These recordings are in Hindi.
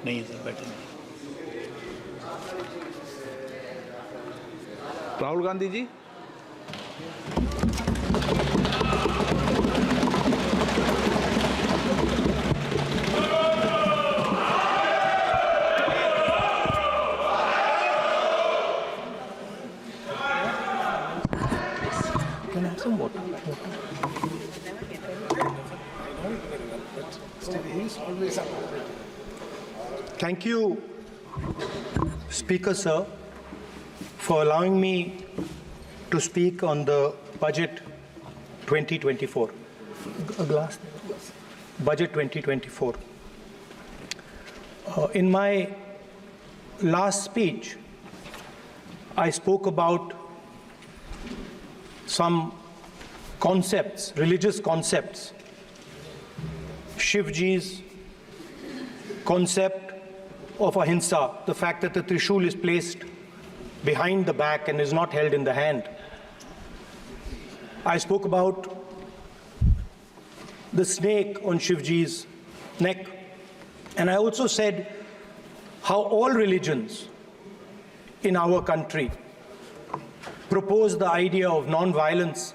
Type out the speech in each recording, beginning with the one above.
नहीं है सर, बैठे नहीं। राहुल गांधी जी। Can I have some water? Thank you, Speaker Sir, for allowing me to speak on the Budget 2024. A glass. Budget 2024. In my last speech, I spoke about some concepts, religious concepts. Shivji's concept of ahimsa, the fact that the Trishul is placed behind the back and is not held in the hand. I spoke about the snake on Shivji's neck. And I also said how all religions in our country propose the idea of non-violence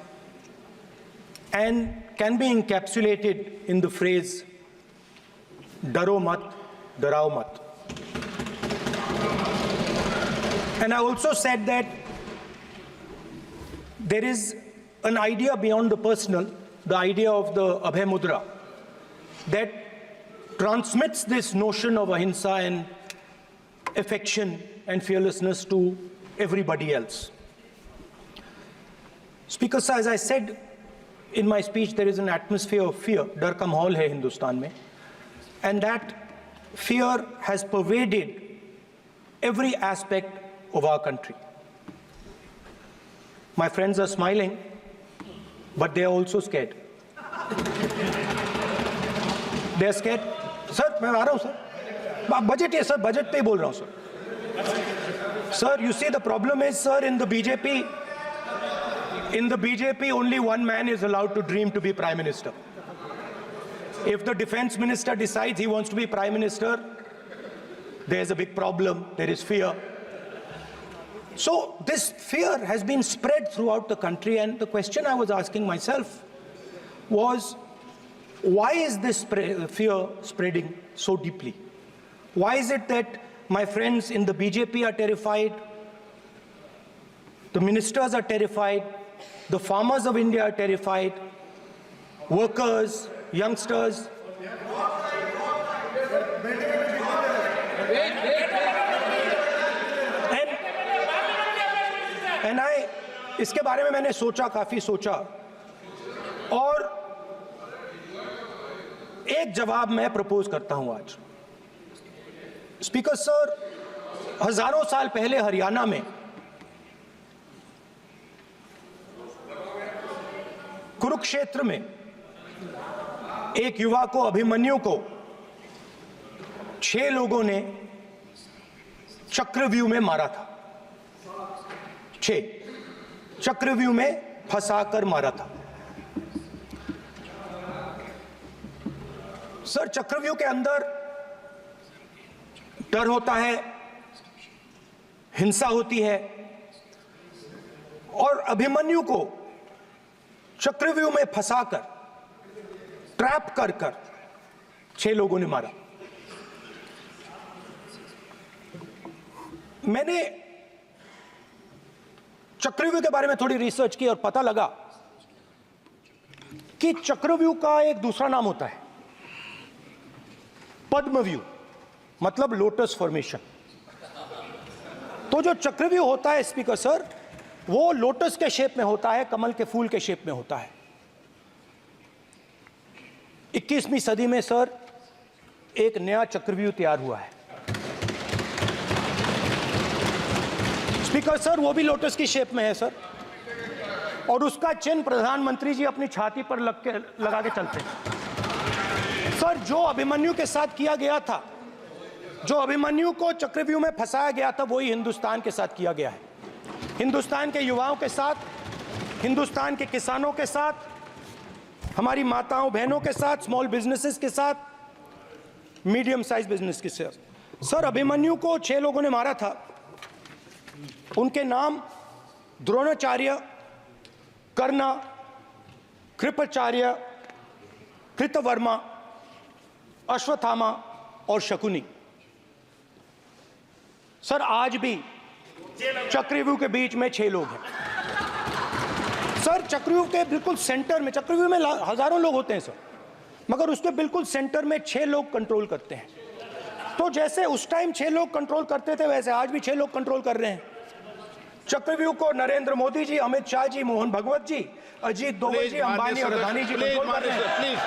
and can be encapsulated in the phrase, Daro mat, darao mat. And I also said that there is an idea beyond the personal, the idea of the Abhay Mudra, that transmits this notion of ahimsa and affection and fearlessness to everybody else. Speaker Sir, as I said in my speech, there is an atmosphere of fear, dar ka mahol hai Hindustan mein, and that fear has pervaded every aspect of our country. My friends are smiling, but they are also scared. They are scared. Sir, मैं आ रहा हूँ sir. Budget है sir, budget पे ही बोल रहा हूँ sir. Sir, you see the problem is sir, in the BJP only one man is allowed to dream to be Prime Minister. If the Defense Minister decides he wants to be Prime Minister, there's a big problem, there is fear. So this fear has been spread throughout the country, and the question I was asking myself was, why is this fear spreading so deeply? Why is it that my friends in the BJP are terrified, the ministers are terrified, the farmers of India are terrified, workers, youngsters? And इसके बारे में मैंने सोचा, काफी सोचा, और एक जवाब मैं प्रपोज करता हूं आज. स्पीकर सर, हजारों साल पहले हरियाणा में कुरुक्षेत्र में एक युवा को, अभिमन्यु को 6 लोगों ने चक्रव्यूह में मारा था. 6 चक्रव्यूह में फंसाकर मारा था. सर, चक्रव्यूह के अंदर डर होता है, हिंसा होती है, और अभिमन्यु को चक्रव्यूह में फंसाकर, ट्रैप कर 6 लोगों ने मारा. मैंने चक्रव्यूह के बारे में थोड़ी रिसर्च की और पता लगा कि चक्रव्यूह का एक दूसरा नाम होता है, पद्मव्यूह, मतलब लोटस फॉर्मेशन. तो जो चक्रव्यूह होता है स्पीकर सर, वो लोटस के शेप में होता है, कमल के फूल के शेप में होता है. 21वीं सदी में सर एक नया चक्रव्यूह तैयार हुआ है स्पीकर सर, वो भी लोटस की शेप में है सर, और उसका चिन्ह प्रधानमंत्री जी अपनी छाती पर लगा के चलते हैं. सर, जो अभिमन्यु के साथ किया गया था, जो अभिमन्यु को चक्रव्यूह में फंसाया गया था, वही हिंदुस्तान के साथ किया गया है. हिंदुस्तान के युवाओं के साथ, हिंदुस्तान के किसानों के साथ, हमारी माताओं बहनों के साथ, स्मॉल बिजनेसेस के साथ, मीडियम साइज बिजनेस के साथ. सर, अभिमन्यु को 6 लोगों ने मारा था। उनके नाम द्रोणाचार्य, कर्ण, कृपाचार्य, कृतवर्मा, अश्वत्थामा और शकुनी। सर, आज भी चक्रव्यूह के बीच में 6 लोग हैं। सर, चक्रव्यूह के बिल्कुल सेंटर में, चक्रव्यूह में हजारों लोग होते हैं सर, मगर उसके बिल्कुल सेंटर में 6 लोग कंट्रोल करते हैं। तो जैसे उस टाइम 6 लोग कंट्रोल करते थे, वैसे आज भी 6 लोग कंट्रोल कर रहे हैं चक्रव्यूह को। नरेंद्र मोदी जी, अमित शाह जी, मोहन भगवत जी, अजीत दोवल जी, अंबानी और अदानी जी कंट्रोल कर रहे हैं। प्लीज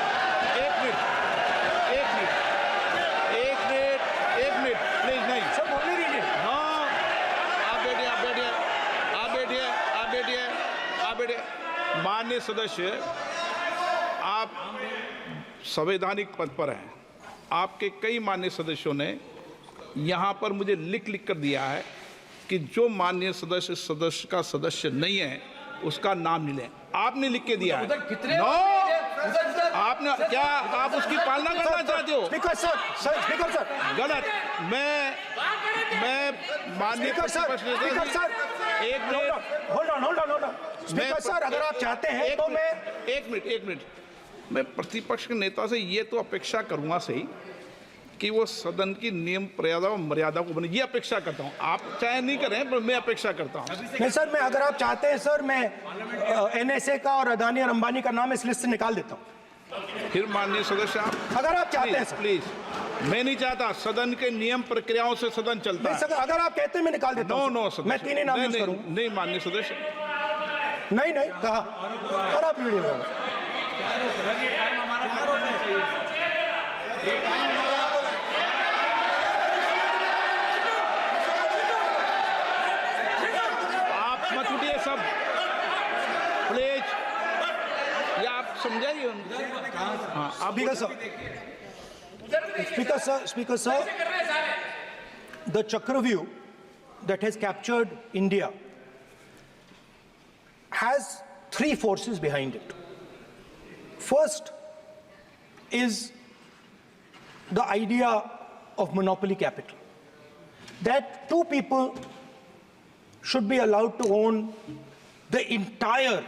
एक मिनट प्लीज। नहीं सर, बोलने दीजिए। हाँ, आप बैठिए। माननीय सदस्य, आप संवैधानिक पद पर हैं। आपके कई माननीय सदस्यों ने यहाँ पर मुझे लिख कर दिया है कि जो माननीय सदस्य का सदस्य नहीं है उसका नाम नहीं लें। आपने लिख के दिया है। नो, आपने क्या, आप उसकी पालना करना चाहते हो? स्पीकर सर, गलत। मैं माननीय एक minute, hold on. Speaker sir, अगर आप चाहते हैं तो मैं एक मिनट मैं प्रतिपक्ष के नेता से ये तो अपेक्षा करूंगा सही कि वो सदन की नियम मर्यादा को बने, ये अपेक्षा करता हूं। आप चाहे नहीं करें, पर मैं अपेक्षा करता हूं। नहीं सर, मैं, अगर आप चाहते हैं सर, मैं NSA का और अदानी और अंबानी का नाम इस लिस्ट से निकाल देता हूं। फिर माननीय सदस्य, आप अगर आप चाहते हैं सर। प्लीज, मैं नहीं चाहता। सदन के नियम प्रक्रियाओं से सदन चलता है। अगर आप कहते हैं मैं निकाल देता हूं। नो सदस्य, मैं 3 ही नाम यूज करूंगा। नहीं माननीय सदस्य, नहीं कहा। और आप वीडियो सब प्लीज, या आप समझाइए उनको। हाँ, Speaker sir, the Chakravyuh that has captured India has 3 forces behind it. First is the idea of monopoly capital, that 2 people should be allowed to own the entire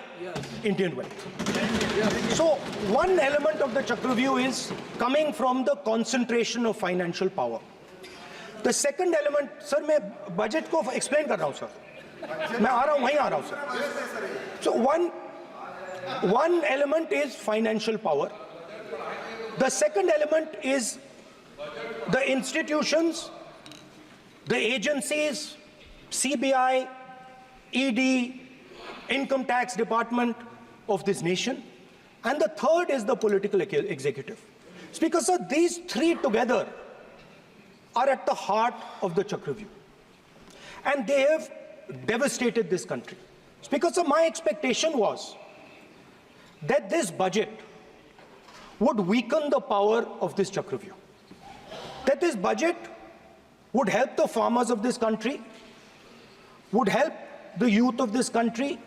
Indian wealth. So one element of the Chakravyuh is coming from the concentration of financial power. The second element, sir, मैं budget को explain कर रहा हूँ sir, मैं आ रहा हूँ, वहीं आ रहा हूँ sir. So one element is financial power. The second element is the institutions, the agencies, CBI, ED, Income Tax Department of this nation, and the third is the political executive. Speaker sir, these 3 together are at the heart of the Chakravyuh, and they have devastated this country. Speaker sir, my expectation was that this budget would weaken the power of this Chakravyuh, that this budget would help the farmers of this country, would help the youth of this country,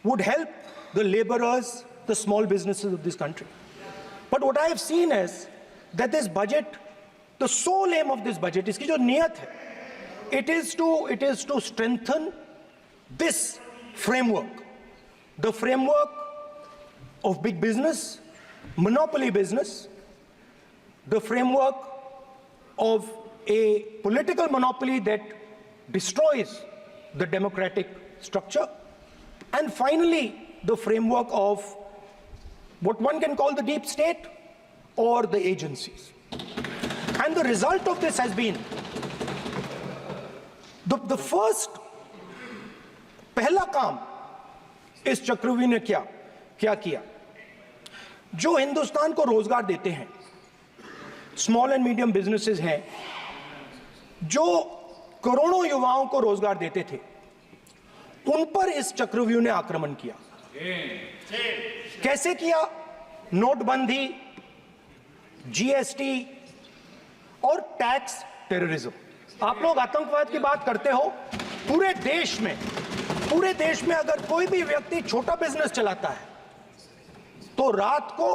would help the laborers, the small businesses of this country. But what I have seen is that this budget, the sole aim of this budget, iski jo niyat hai, it is to strengthen this framework, the framework of big business, monopoly business, the framework of a political monopoly that destroys the democratic structure, and finally the framework of what one can call the deep state or the agencies. And the result of this has been the first पहला काम इस चक्रव्यूह ने क्या किया, जो हिंदुस्तान को रोजगार देते हैं, स्मॉल एंड मीडियम बिजनेसेस हैं, जो करोड़ों युवाओं को रोजगार देते थे, उन पर इस चक्रव्यूह ने आक्रमण किया। कैसे किया? नोटबंदी, GST और टैक्स टेररिज्म। आप लोग आतंकवाद की बात करते हो, पूरे देश में अगर कोई भी व्यक्ति छोटा बिजनेस चलाता है तो रात को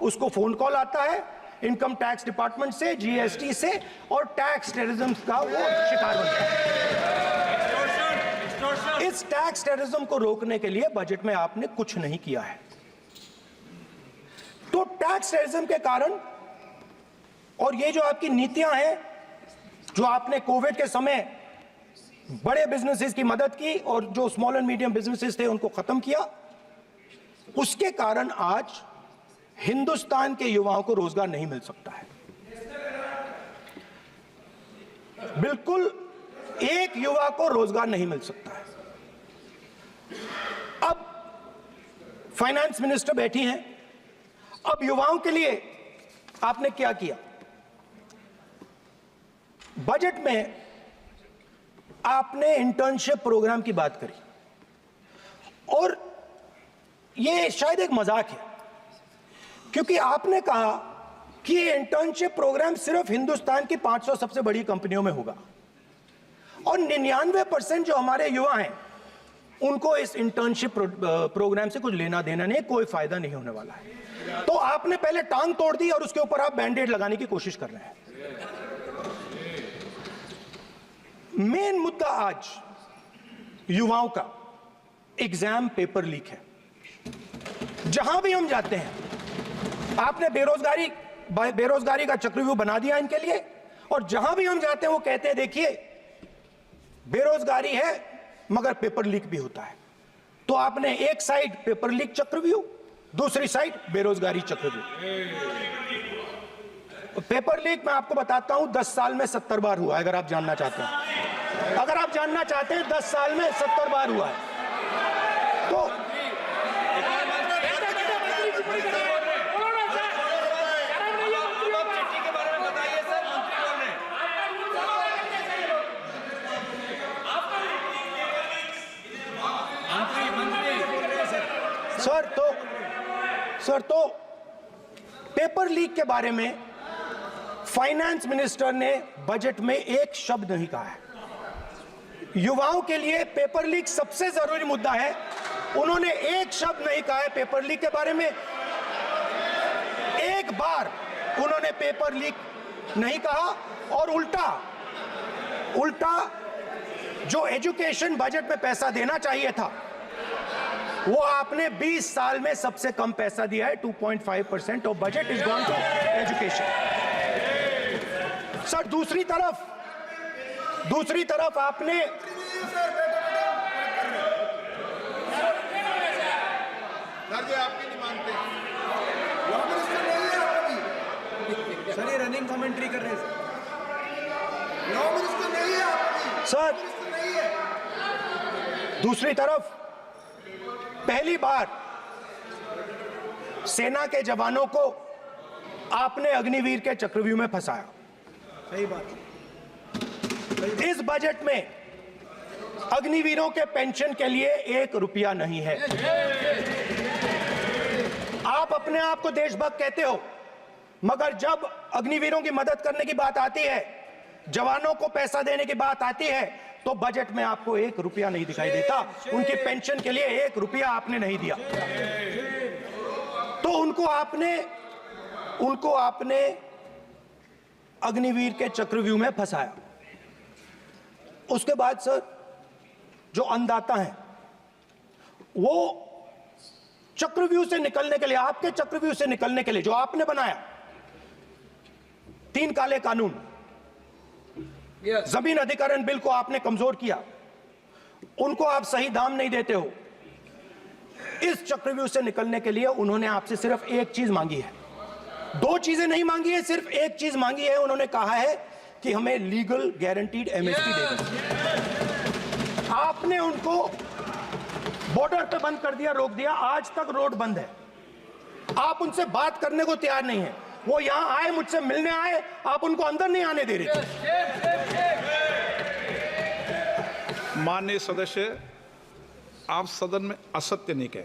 उसको फोन कॉल आता है इनकम टैक्स डिपार्टमेंट से, जीएसटी से और टैक्स टेररिज्म का वो शिकार बन गया। इस टैक्स टेररिज्म को रोकने के लिए बजट में आपने कुछ नहीं किया है। तो टैक्स टेररिज्म के कारण और ये जो आपकी नीतियां हैं, जो आपने कोविड के समय बड़े बिजनेसेस की मदद की और जो स्मॉल एंड मीडियम बिजनेसेस थे उनको खत्म किया, उसके कारण आज हिंदुस्तान के युवाओं को रोजगार नहीं मिल सकता है। बिल्कुल एक युवा को रोजगार नहीं मिल सकता है। अब फाइनेंस मिनिस्टर बैठी हैं, अब युवाओं के लिए आपने क्या किया? बजट में आपने इंटर्नशिप प्रोग्राम की बात करी और यह शायद एक मजाक है, क्योंकि आपने कहा कि ये इंटर्नशिप प्रोग्राम सिर्फ हिंदुस्तान की 500 सबसे बड़ी कंपनियों में होगा और 99% जो हमारे युवा हैं उनको इस इंटर्नशिप प्रोग्राम से कुछ लेना देना नहीं, कोई फायदा नहीं होने वाला है। तो आपने पहले टांग तोड़ दी और उसके ऊपर आप बैंडेड लगाने की कोशिश कर रहे हैं। मेन मुद्दा आज युवाओं का एग्जाम पेपर लीक है। जहां भी हम जाते हैं, आपने बेरोजगारी का चक्रव्यूह बना दिया इनके लिए, और जहां भी हम जाते हैं वो कहते हैं देखिए बेरोजगारी है मगर पेपर लीक भी होता है। तो आपने एक साइड पेपर लीक चक्रव्यूह, दूसरी साइड बेरोजगारी चक्रव्यूह। पेपर लीक मैं आपको बताता हूं 10 साल में 70 बार हुआ है। अगर आप जानना चाहते हैं, 10 साल में 70 बार हुआ है। तो सर तो पेपर लीक के बारे में फाइनेंस मिनिस्टर ने बजट में एक शब्द नहीं कहा है। युवाओं के लिए पेपर लीक सबसे जरूरी मुद्दा है, उन्होंने एक शब्द नहीं कहा है पेपर लीक के बारे में। एक बार उन्होंने पेपर लीक नहीं कहा और उल्टा जो एजुकेशन बजट में पैसा देना चाहिए था वो आपने 20 साल में सबसे कम पैसा दिया है। 2.5% of budget is gone to education. Sir दूसरी तरफ आपने आपकी नहीं मानते सर, ये रनिंग कमेंट्री कर रहे हैं सर। दूसरी तरफ पहली बार सेना के जवानों को आपने अग्निवीर के चक्रव्यूह में फंसाया। सही बात। इस बजट में अग्निवीरों के पेंशन के लिए 1 रुपया नहीं है। आप अपने आप को देशभक्त कहते हो, मगर जब अग्निवीरों की मदद करने की बात आती है, जवानों को पैसा देने की बात आती है, तो बजट में आपको 1 रुपया नहीं दिखाई देता। उनकी पेंशन के लिए 1 रुपया आपने नहीं दिया। तो उनको आपने अग्निवीर के चक्रव्यूह में फंसाया। उसके बाद सर जो अन्नदाता हैं वो चक्रव्यूह से निकलने के लिए, आपके चक्रव्यूह से निकलने के लिए जो आपने बनाया 3 काले कानून, जमीन अधिग्रहण बिल को आपने कमजोर किया, उनको आप सही दाम नहीं देते हो। इस चक्रव्यूह से निकलने के लिए उन्होंने आपसे सिर्फ एक चीज मांगी है, 2 चीजें नहीं मांगी है, सिर्फ एक चीज मांगी है। उन्होंने कहा है कि हमें लीगल गारंटीड एमएसपी दे दो। आपने उनको बॉर्डर पे बंद कर दिया, रोक दिया, आज तक रोड बंद है। आप उनसे बात करने को तैयार नहीं है। वो यहां आए, मुझसे मिलने आए, आप उनको अंदर नहीं आने दे रहे थे। माननीय सदस्य, आप सदन में असत्य नहीं कहे।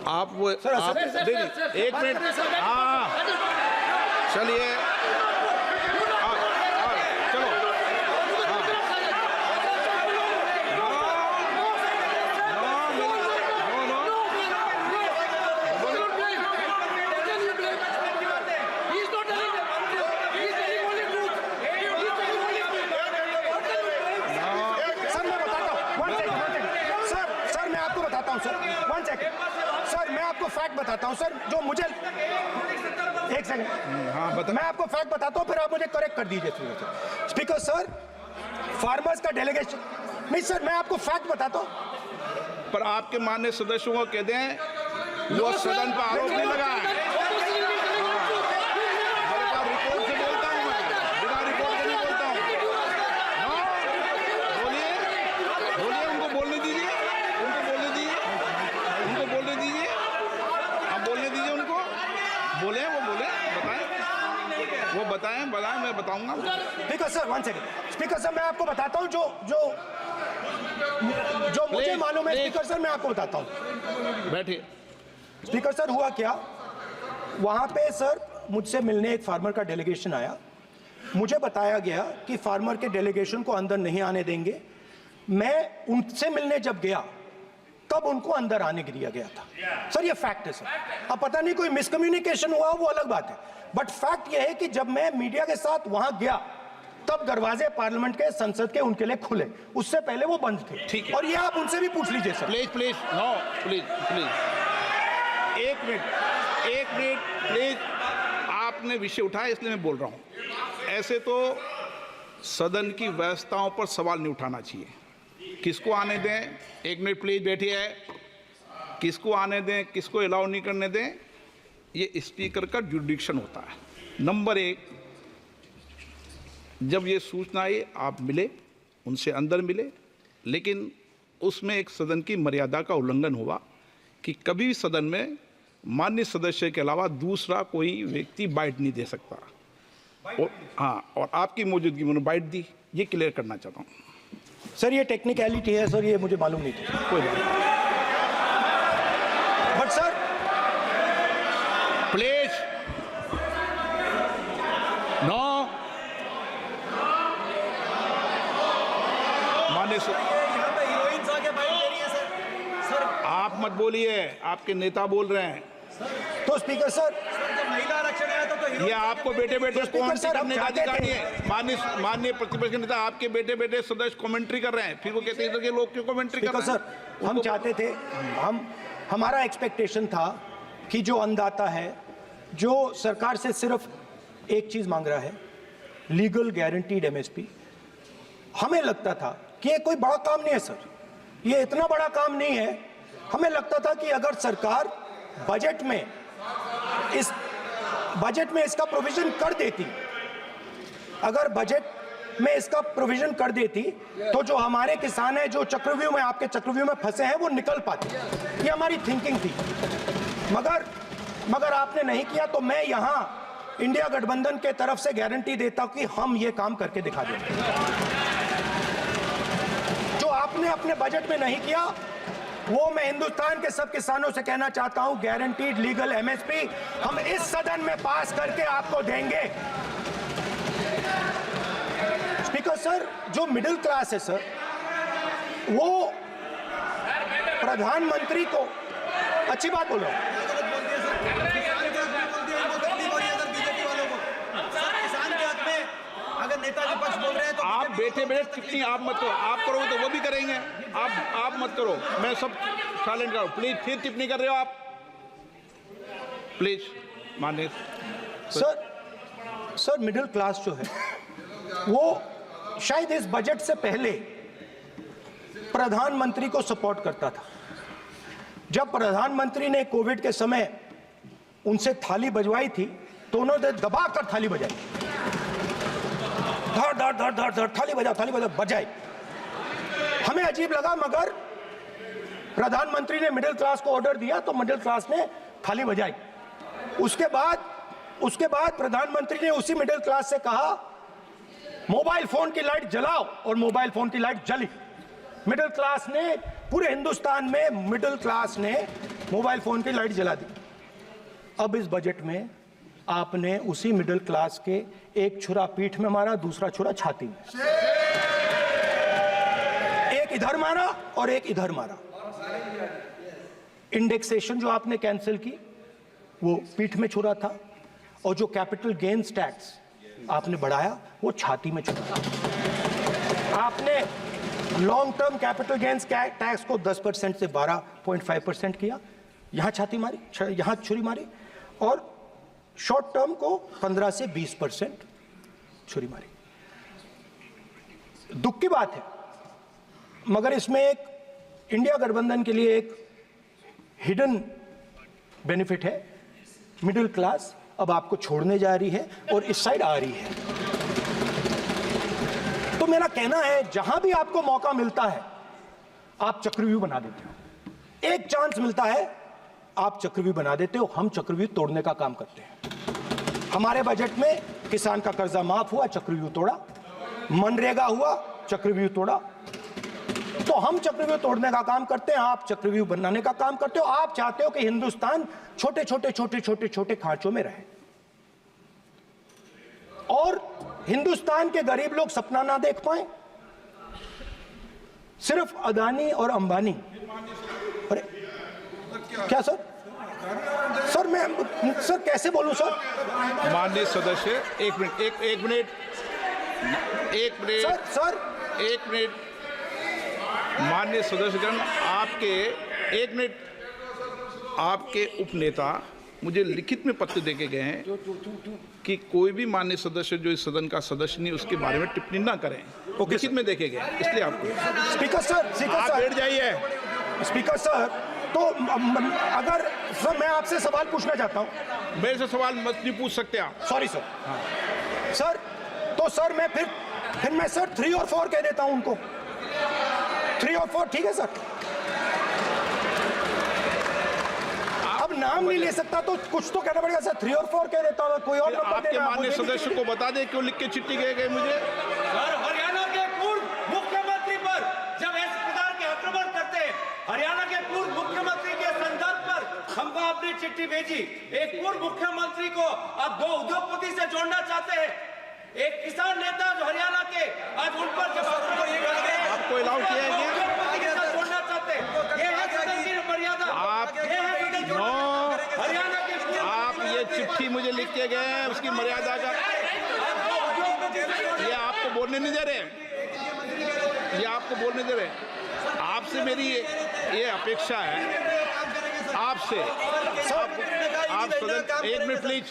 आप वो सर, आप देखिए, 1 मिनट, हाँ चलिए, चलो, फैक्ट बताता हूं सर, जो मुझे एक सेकंड, हाँ बता। मैं आपको फैक्ट बताता हूं, फिर आप मुझे करेक्ट कर दीजिए। स्पीकर सर, फार्मर्स का डेलीगेशन, नहीं सर, मैं आपको फैक्ट बताता हूं। पर आपके माननीय सदस्यों को कह दें वो सदन पर आरोप नहीं लगाए। रिपोर्ट से बोलता हूं मैं, बिना रिपोर्ट के नहीं बोलता हूं। बोलिए बोलिए, उनको बोलने दीजिए, उनको बोलने दीजिए, उनको बोलने दीजिए, आप बोलने दीजिए उनको, बोले वो बोले, बताएं, वो बताएं, मैं बताऊंगा। Speaker sir, 1 second. Speaker sir, मैं आपको बताता हूं जो मुझे मालूम है। स्पीकर सर, मैं आपको बताता हूं। बैठिए। स्पीकर सर, हुआ क्या, वहां पे सर मुझसे मिलने एक फार्मर का डेलीगेशन आया। मुझे बताया गया कि फार्मर के डेलीगेशन को अंदर नहीं आने देंगे। मैं उनसे मिलने जब गया तब उनको अंदर आने के दिया गया था। सर ये फैक्ट है सर। अब पता नहीं कोई मिसकम्युनिकेशन हुआ, वो अलग बात है, बट फैक्ट ये है कि जब मैं मीडिया के साथ वहां गया तब दरवाजे पार्लियामेंट के, संसद के उनके लिए खुले, उससे पहले वो बंद थे। ठीक है। और ये आप उनसे भी पूछ लीजिए sir. Please please, no please please, एक मिनट प्लीज। आपने विषय उठाया इसलिए मैं बोल रहा हूं। ऐसे तो सदन की व्यवस्थाओं पर सवाल नहीं उठाना चाहिए। किसको आने दें, एक मिनट प्लीज बैठिए, किसको आने दें, किसको अलाउ नहीं करने दें, ये स्पीकर का जुरिडिक्शन होता है। नंबर 1, जब ये सूचना आई आप मिले, उनसे अंदर मिले, लेकिन उसमें एक सदन की मर्यादा का उल्लंघन हुआ कि कभी भी सदन में माननीय सदस्य के अलावा दूसरा कोई व्यक्ति बाइट नहीं दे सकता। और हाँ, और आपकी मौजूदगी में बाइट दी, ये क्लियर करना चाहता हूँ। सर ये टेक्निकलिटी है सर, ये मुझे मालूम नहीं था। कोई बात नहीं। बट सर प्लीज, नो, माननीय यहाँ पे हीरोइंस आके बाइट दे रही है सर। सर आप मत बोलिए, आपके नेता बोल रहे हैं। तो स्पीकर सर, जब महिला आरक्षण आया तो ये आपको बेटे बेटे कमेंट्री सर, हम करने का चाहते अधिकार थे। नहीं है। माननीय प्रतिपक्ष नेता, आपके बेटे बेटे सदस्य कमेंट्री कर रहे हैं, फिर वो कहते हैं कि लोग क्यों कमेंट्री कर स्पीकर रहे हैं। सर, हम चाहते थे, हमारा एक्सपेक्टेशन था कि जो अन्नदाता है, जो सरकार से सिर्फ एक चीज मांग रहा है, लीगल गारंटीड एमएसपी, हमें लगता था कि ये कोई बड़ा काम नहीं है सर, ये इतना बड़ा काम नहीं है। हमें लगता था कि अगर सरकार बजट में इसका प्रोविजन कर देती, अगर बजट में इसका प्रोविजन कर देती, तो जो हमारे किसान हैं जो चक्रव्यूह में, आपके चक्रव्यूह में फंसे हैं, वो निकल पाते। ये हमारी थिंकिंग थी, मगर आपने नहीं किया। तो मैं यहां इंडिया गठबंधन के तरफ से गारंटी देता हूं कि हम ये काम करके दिखा देंगे। जो आपने अपने बजट में नहीं किया, वो मैं हिंदुस्तान के सब किसानों से कहना चाहता हूं, गारंटीड लीगल एमएसपी हम इस सदन में पास करके आपको देंगे। स्पीकर सर, जो मिडिल क्लास है सर, वो प्रधानमंत्री को, अच्छी बात बोल रहा हूं, अगर नेताजी पक्ष बोल रहे हैं तो आप बैठे बैठे टिप्पणी आप मत करो, आप करोगे तो वो भी करेंगे। आप मत करो, मैं सब साइलेंट करो प्लीज। फिर टिप्पणी कर रहे हो आप, प्लीज माननीय सर मिडिल क्लास जो है, वो शायद इस बजट से पहले प्रधानमंत्री को सपोर्ट करता था। जब प्रधानमंत्री ने कोविड के समय उनसे थाली बजवाई थी, तो उन्होंने दबाकर थाली बजाई, धड़ धड़ धड़ धड़ धड़, थाली बजा बजाई। हमें अजीब लगा, मगर प्रधानमंत्री ने मिडिल क्लास को ऑर्डर दिया तो मिडिल क्लास ने थाली बजाई। उसके बाद प्रधानमंत्री ने उसी मिडिल क्लास से कहा, मोबाइल फोन की लाइट जलाओ, और मोबाइल फोन की लाइट जली। मिडिल क्लास ने, पूरे हिंदुस्तान में मिडिल क्लास ने मोबाइल फोन की लाइट जला दी। अब इस बजट में आपने उसी मिडिल क्लास के एक छुरा पीठ में मारा, दूसरा छुरा छाती में, एक इधर मारा और एक इधर मारा। इंडेक्सेशन जो आपने कैंसिल की, वो पीठ में छुरा था, और जो कैपिटल गेन्स टैक्स आपने बढ़ाया, वो छाती में छुरा। आपने long term capital gains tax को 10% से 12.5% किया, यहाँ छाती मारी, यहाँ छुरी मारी, और शॉर्ट टर्म को 15 से 20% छुरी मारी। दुख की बात है, मगर इसमें एक इंडिया गठबंधन के लिए एक हिडन बेनिफिट है। मिडिल क्लास अब आपको छोड़ने जा रही है और इस साइड आ रही है। तो मेरा कहना है, जहां भी आपको मौका मिलता है आप चक्रव्यूह बना देते हो। एक चांस मिलता है आप चक्रव्यूह बना देते हो। हम चक्रव्यूह तोड़ने का काम करते हैं। हमारे बजट में किसान का कर्जा माफ हुआ, चक्रव्यूह तोड़ा। मनरेगा हुआ, चक्रव्यूह तोड़ा। तो हम चक्रव्यूह तोड़ने का काम करते हैं, आप चक्रव्यूह बनाने का काम करते हो। आप चाहते हो कि हिंदुस्तान छोटे छोटे छोटे छोटे छोटे खांचों में रहे और हिंदुस्तान के गरीब लोग सपना ना देख पाए। सिर्फ अदानी और अंबानी। अरे क्या सर? सर मैं सर कैसे बोलूं सर? माननीय सदस्य, एक मिनट सर माननीय सदस्यगण, आपके उपनेता मुझे लिखित में पत्र देके गए हैं कि कोई भी माननीय सदस्य जो इस सदन का सदस्य नहीं उसके बारे में टिप्पणी ना करें। लिखित में देखे गए, इसलिए आपको। स्पीकर सर, आप बैठ जाइए। स्पीकर सर, तो अगर सर मैं आपसे सवाल पूछना चाहता हूं। मेरे से सवाल मत नहीं पूछ सकते आप। Sorry sir. सर तो सर मैं फिर मैं सर 3 और 4 कह देता हूं उनको। 3 और 4 ठीक है सर? अब नाम नहीं ले सकता तो कुछ तो कहना पड़ेगा सर। 3 और 4 कह देता हूं, कोई और नंबर आपके देना। माननीय सदस्य को बता दें क्यों लिख के चिट्ठी गए मुझे। सर, हरियाणा के पूर्व मुख्यमंत्री पर जब इस प्रकार के आक्रमण करते हैं, हरियाणा के पूर्व मुख्यमंत्री के संदर्भ पर हमको आपने चिट्ठी भेजी। एक पूर्व मुख्यमंत्री को आप 2 उद्योगपति से जोड़ना चाहते हैं, एक किसान नेता जो हरियाणा के, आज उन पर जब आपको अलाउ किया है क्या? उद्योगपति के साथ जोड़ना चाहते हैं। ये है सदन की मर्यादा। हरियाणा के आप ये चिट्ठी मुझे लिख के गए हैं, उसकी मर्यादा का ये आपको बोलने नहीं दे रहे, ये आपको बोलने दे रहे। आपसे मेरी ये अपेक्षा है, आपसे आप सदन, एक मिनट प्लीज।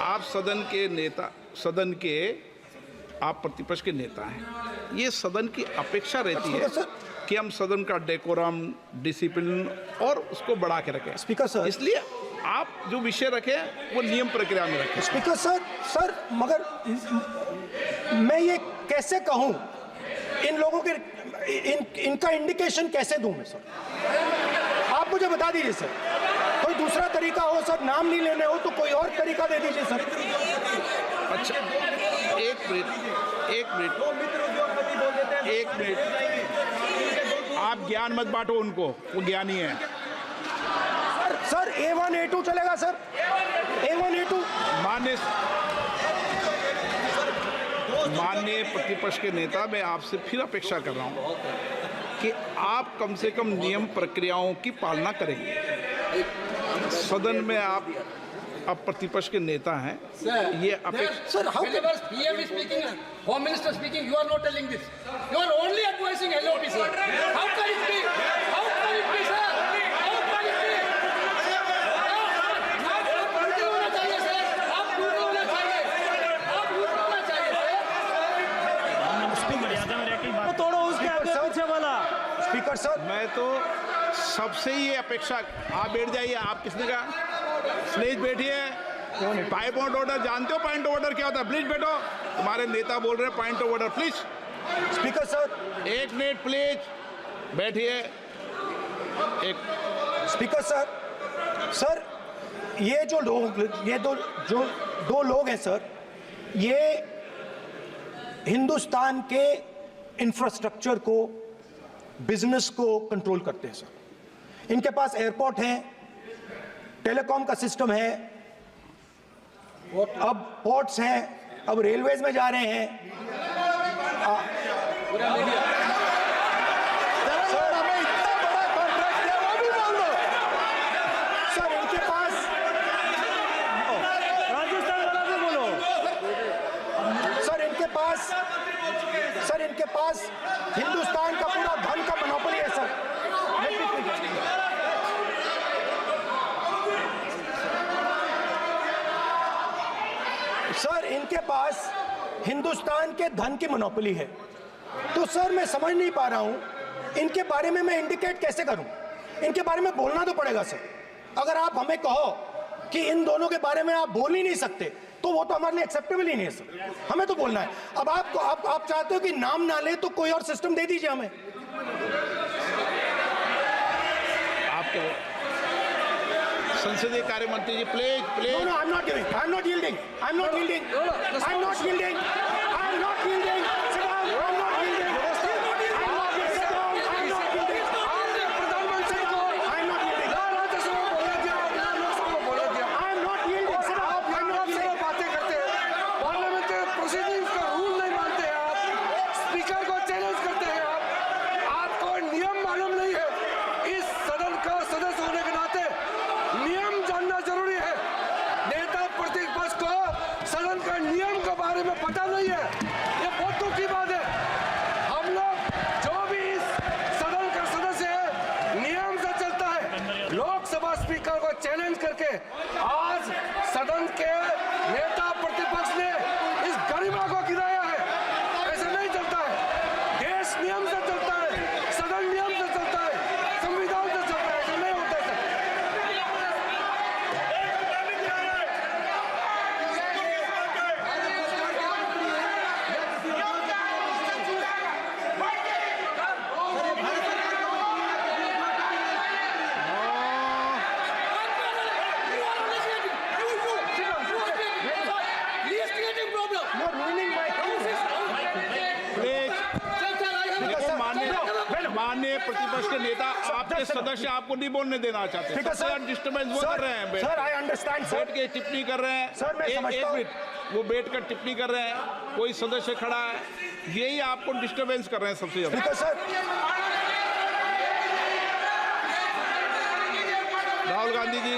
आप सदन के नेता, सदन के आप प्रतिपक्ष के नेता हैं। ये सदन की अपेक्षा रहती है कि हम सदन का डेकोरम, डिसिप्लिन और उसको बढ़ा के रखें। स्पीकर सर, इसलिए आप जो विषय रखें वो नियम प्रक्रिया में रखें। स्पीकर सर मगर मैं ये कैसे कहूं, इन लोगों के इनका इंडिकेशन कैसे दूं मैं सर? आप मुझे बता दीजिए सर। कोई दूसरा तरीका हो सर, नाम नहीं लेने हो तो कोई और तरीका दे दीजिए सर। अच्छा, एक मिनट आप ज्ञान मत बांटो उनको, वो ज्ञानी है। सर A1 A2 चलेगा सर? A1 A2 माननीय प्रतिपक्ष के नेता, मैं आपसे फिर अपेक्षा कर रहा हूं कि आप कम से कम नियम प्रक्रियाओं की पालना करेंगे। सदन में आप प्रतिपक्ष के नेता हैं, ये अपेक्षा। Sir how Whenever PM is speaking, Home Minister speaking, you are not telling this. You are only advising LOP, sir. How can it be? How can it be, sir? How can it be? आप पूरे होना चाहिए, sir. आप पूरे होना चाहिए. आप पूरे होना चाहिए, sir. तोड़ो उसके आगे पीछे वाला। स्पीकर सर, मैं तो सबसे ये अपेक्षा, आप बैठ जाइए। आप किसने कहा? प्लीज बैठिए। पॉइंट ऑफ ऑर्डर जानते हो? पॉइंट ऑफ ऑर्डर क्या होता है? प्लीज बैठो। तुम्हारे नेता बोल रहे हैं point of order, please. Speaker sir, एक मिनट प्लीज बैठिए। एक स्पीकर सर ये जो लोग, ये दो लोग हैं सर, ये हिंदुस्तान के इंफ्रास्ट्रक्चर को, बिजनेस को कंट्रोल करते हैं सर। इनके पास एयरपोर्ट है, टेलीकॉम का सिस्टम है, अब पोर्ट्स हैं, अब रेलवेज में जा रहे हैं। सर हमें इतना बड़ा कॉन्ट्रैक्ट दिया, वो भी बोल दो सर। इनके पास राजस्थान वाला भी बोलो। सर इनके पास हिंदुस्तान का पूरा धन का मोनोपोली है सर। सर इनके पास हिंदुस्तान के धन की मोनोपोली है, तो सर मैं समझ नहीं पा रहा हूं इनके बारे में मैं इंडिकेट कैसे करूं। इनके बारे में बोलना तो पड़ेगा सर। अगर आप हमें कहो कि इन दोनों के बारे में आप बोल ही नहीं सकते तो वो तो हमारे लिए एक्सेप्टेबल ही नहीं है सर। हमें तो बोलना है। अब आप चाहते हो कि नाम ना ले तो कोई और सिस्टम दे दीजिए हमें। आपके संसदीय कार्य मंत्री जी please No, no, I'm not giving. I'm not yielding. I'm not yielding. I'm not yielding. I'm not yielding. Sit down. I'm not yielding. I'm not yielding. Sit down. I'm not yielding. प्रधानमंत्री को I'm not yielding. राज्यसभा में बोला दिया, लोकसभा में बोला दिया। I'm not yielding. Sit down. आप I'm not से yielding. बातें करते हैं, पार्लियामेंट्री प्रोसीडिंग्स का रूल नहीं मानते हैं आप, स्पीकर को चैलेंज करते हैं आप, आपको नियम मालूम नहीं है। इस सदन का सदस्य होने के नाते नियम जानना जरूरी है। नेता प्रतिपक्ष को सदन का नियम के बारे में पता नहीं है, ये बहुत दुख की बात है। हम लोग जो भी इस सदन का सदस्य है नियम से चलता है। लोकसभा स्पीकर को चैलेंज करके आज सदन के नेता प्रतिपक्ष ने इस गरिमा को गिराया है। ऐसा नहीं चलता है। देश नियम से चलता है, सदन नियम से चलता है, संविधान से चलता है। ऐसा नहीं होता है sir. You're ruining my case. Please देखो माननीय प्रतिपक्ष के नेता आपके सदस्य आपको नहीं बोलने देना चाहते। ठीक है सबसे सर। डिस्टर्बेंस वो कर रहे हैं बैठ सर, I understand, sir. बैठ के टिप्पणी कर रहे हैं। सर, मैं समझता एक हूं। मिनट वो बैठ कर टिप्पणी कर रहे हैं, कोई सदस्य खड़ा है, यही आपको डिस्टर्बेंस कर रहे हैं सबसे ज्यादा। ठीक है सर। राहुल गांधी जी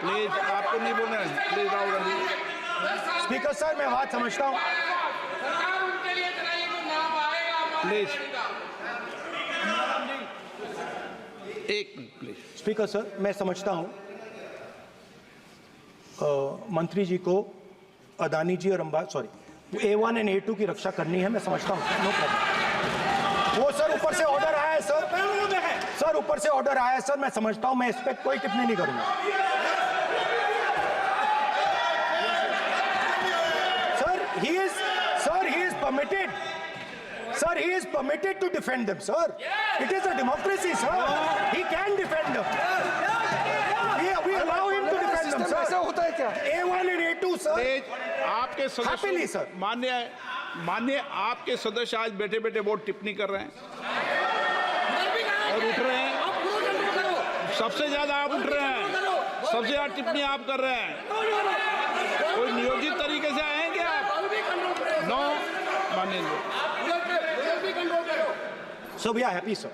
प्लीज आपको नहीं बोलना है, please Rahul Gandhi ji. Speaker sir मैं बात समझता हूँ। प्लीज एक मिनट प्लीज। स्पीकर सर मैं समझता हूँ मंत्री जी को अदानी जी और A1 and A2 की रक्षा करनी है, मैं समझता हूँ। No problem. वो सर ऊपर से ऑर्डर आया है सर। सर ऊपर से ऑर्डर आया है सर, मैं समझता हूँ। मैं इस पर कोई टिप्पणी नहीं करूंगा। Sir, he is permitted. Sir, he is permitted to defend them, sir. It is a democracy, sir. He can defend them. We allow him to defend them, sir. ऐसा होता है क्या? A1 and A2, sir. Please आपके Happily, सदस्य sir. मान्य आपके सदस्य आज बैठे बैठे बहुत टिप्पणी कर रहे हैं और उठ रहे हैं। सबसे ज्यादा आप उठ रहे हैं, सबसे ज्यादा टिप्पणी आप कर रहे हैं। कोई नियोजित तरीके से आए हैं क्या आप? नो मानिए। So we are happy, sir.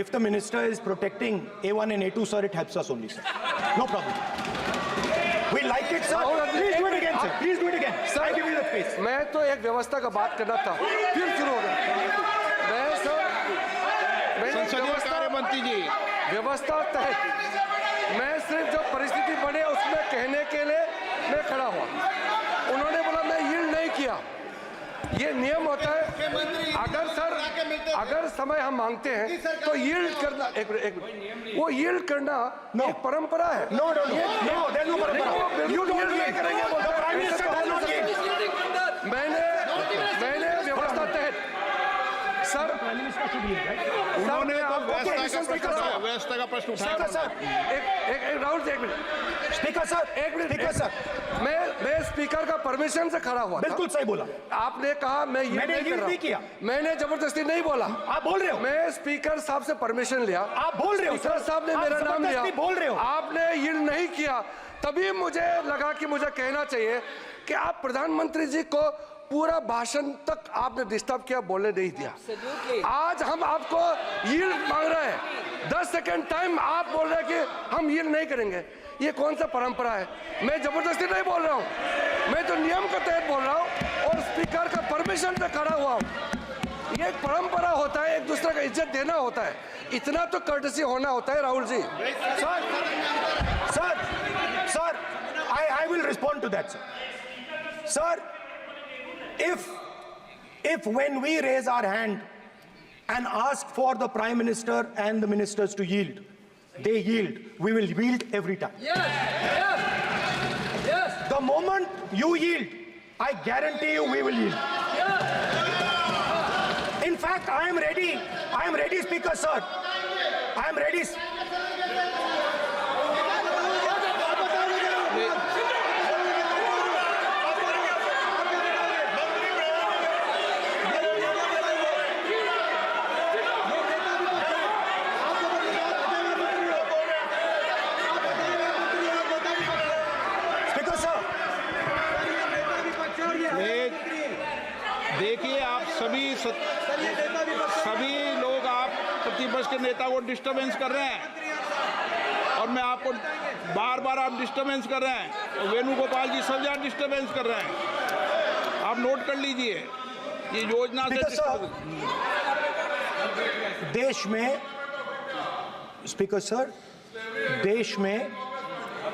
If the minister is protecting A1 and A2, sir, it helps us only, sir. No problem. We like it, sir. Please do it again, sir. Please do it again. I give you the space. मैं तो एक व्यवस्था का बात करना था, फिर शुरू हो गया। संसदीय कार्य मंत्री जी व्यवस्था तहत मैं सिर्फ जो परिस्थिति बने उसमें कहने के लिए मैं खड़ा हुआ। उन्होंने बोला मैं यील्ड नहीं किया। ये नियम होता है। अगर समय हम मांगते हैं तो यील्ड करना वो यील्ड करना एक परंपरा है। No, there's no parampara. You don't yield. The Prime Minister does not yield. मैंने व्यवस्था तहत सर उन्होंने तो व्यवस्था का प्रश्न उठाया। Speaker, sir. एक राहुल जी एक minute. Speaker, sir. Speaker, sir. मैं स्पीकर का परमिशन से खड़ा हुआ था। बिल्कुल सही बोला। आपने कहा मैं ये मैंने नहीं कर yield रहा नहीं किया। मैंने जबरदस्ती नहीं बोला। आप बोल रहे हो। मैं स्पीकर साहब से परमिशन लिया। आप बोल रहे हो स्पीकर सर। साहब ने आप मेरा नाम लिया। जबरदस्ती बोल रहे हो। आपने यील्ड नहीं किया, तभी मुझे लगा कि मुझे कहना चाहिए कि आप प्रधानमंत्री जी को पूरा भाषण तक आपने डिस्टर्ब किया, बोलने नहीं दिया। आज हम आपको यील्ड मांग रहे हैं, 10 सेकंड टाइम आप बोल रहे हैं कि हम यील्ड नहीं करेंगे। ये कौन सा परंपरा है? मैं जबरदस्ती नहीं बोल रहा हूँ, मैं तो नियम के तहत बोल रहा हूँ और स्पीकर का परमिशन से खड़ा हुआ हूँ। ये एक परंपरा होता है, एक दूसरे का इज्जत देना होता है, इतना तो कर्टसी होना होता है। Rahul ji sir respond to that, sir. Sir, if when we raise our hand and ask for the Prime Minister and the ministers to yield, they yield, we will yield every time. Yes, yes, yes. The moment you yield, I guarantee you we will yield. In fact, I am ready, Speaker, sir. I am ready. Speaker, sir. देखिए, आप सभी लोग आप प्रतिपक्ष के नेता को डिस्टर्बेंस कर रहे हैं और मैं आपको बार आप डिस्टर्बेंस कर रहे हैं और वेणुगोपाल जी सब यहाँ डिस्टर्बेंस कर रहे हैं। आप नोट कर लीजिए ये योजना से देश में, स्पीकर सर, देश में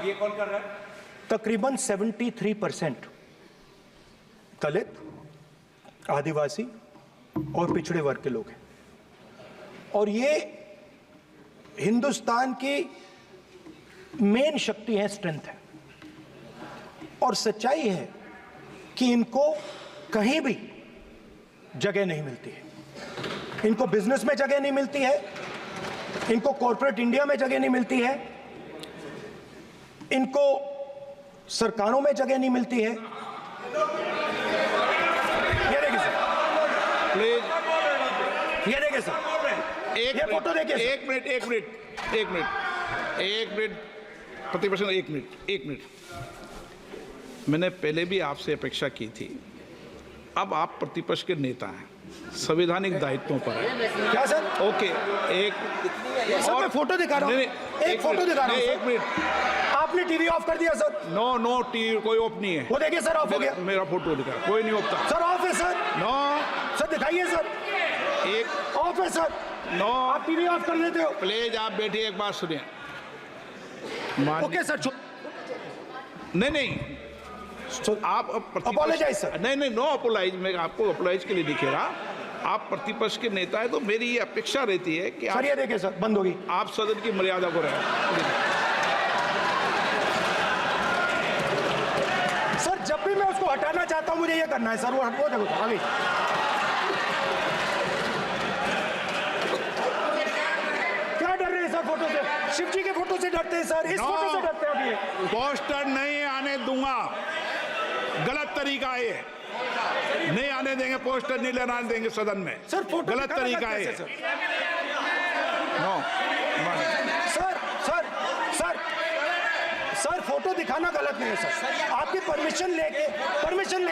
ये कौन कर रहा है? तकरीबन 73% दलित, आदिवासी और पिछड़े वर्ग के लोग हैं और ये हिंदुस्तान की मेन शक्ति है, स्ट्रेंथ है और सच्चाई है कि इनको कहीं भी जगह नहीं मिलती है। इनको बिजनेस में जगह नहीं मिलती है, इनको कॉर्पोरेट इंडिया में जगह नहीं मिलती है, इनको सरकारों में जगह नहीं मिलती है। ये देखिए सर, प्लीज ये देखिए सर, ये फोटो देखिए सर। एक मिनट प्रतिपक्ष, एक मिनट। मैंने पहले भी आपसे अपेक्षा की थी, अब आप प्रतिपक्ष के नेता हैं, संवैधानिक दायित्वों पर है। क्या सर? ओके, सर मैं फोटो दिखा रहा हूँ, एक फोटो दिखा रहा हूँ। एक मिनट, आपने टीवी ऑफ कर दिया सर? नो टीवी कोई ऑफ नहीं है। वो देखिए सर, ऑफ हो गया। मेरा फोटो दिखा, कोई नहीं ऑफ था सर। ऑफ है सर? नो सर दिखाइए सर, एक ऑफ है सर। नो, आप टीवी ऑफ कर लेते हो? प्लीज आप बैठिए, एक बात सुनिए। ओके सर, नहीं आप अपोलोजाइज सर। नहीं, नो अपोलाइज। मैं आपको अपोलाइज के लिए नहीं कह रहा, आप प्रतिपक्ष के नेता है तो मेरी ये अपेक्षा रहती है कि सर ये देखिए सर, बंद होगी। आप सदन की मर्यादा को रहे। सर जब भी मैं उसको हटाना चाहता हूं मुझे ये करना है सर, वो हटो, देखो आ गई। क्या डर रहे हैं सर फोटो से? शिव जी के फोटो से डरते हैं सर, इस फोटो से डरते हैं अभी। पोस्टर नहीं आने दूंगा, गलत तरीका है ये, नहीं आने देंगे, पोस्टर नहीं लेना देंगे सदन में सर। फोटो गलत तरीका है। नो सर फोटो दिखाना गलत नहीं है सर, आपकी परमिशन लेके परमिशन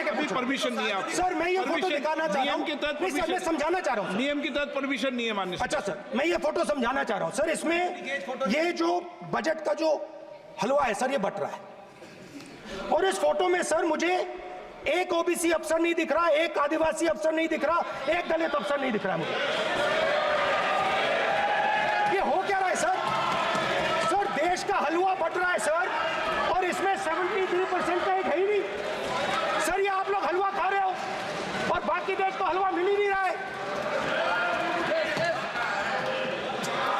नहीं है आपको। सर मैं ये फोटो दिखाना चाह रहा हूं, नहीं सर मैं समझाना चाह रहा हूं। नियम के तहत परमिशन नहीं है माननीय। अच्छा सर, मैं ये फोटो समझाना चाह रहा हूं सर। इसमें ये जो बजट का जो हलवा है सर, ये बट रहा है और इस फोटो में सर मुझे एक ओबीसी अफसर नहीं दिख रहा, एक आदिवासी अफसर नहीं दिख रहा, एक दलित अफसर नहीं दिख रहा मुझे। ये हो क्या रहा है सर? सर देश का हलवा बट रहा है सर और इसमें 73% का एक है ही नहीं सर। ये आप लोग हलवा खा रहे हो और बाकी देश को हलवा मिल ही नहीं रहा है।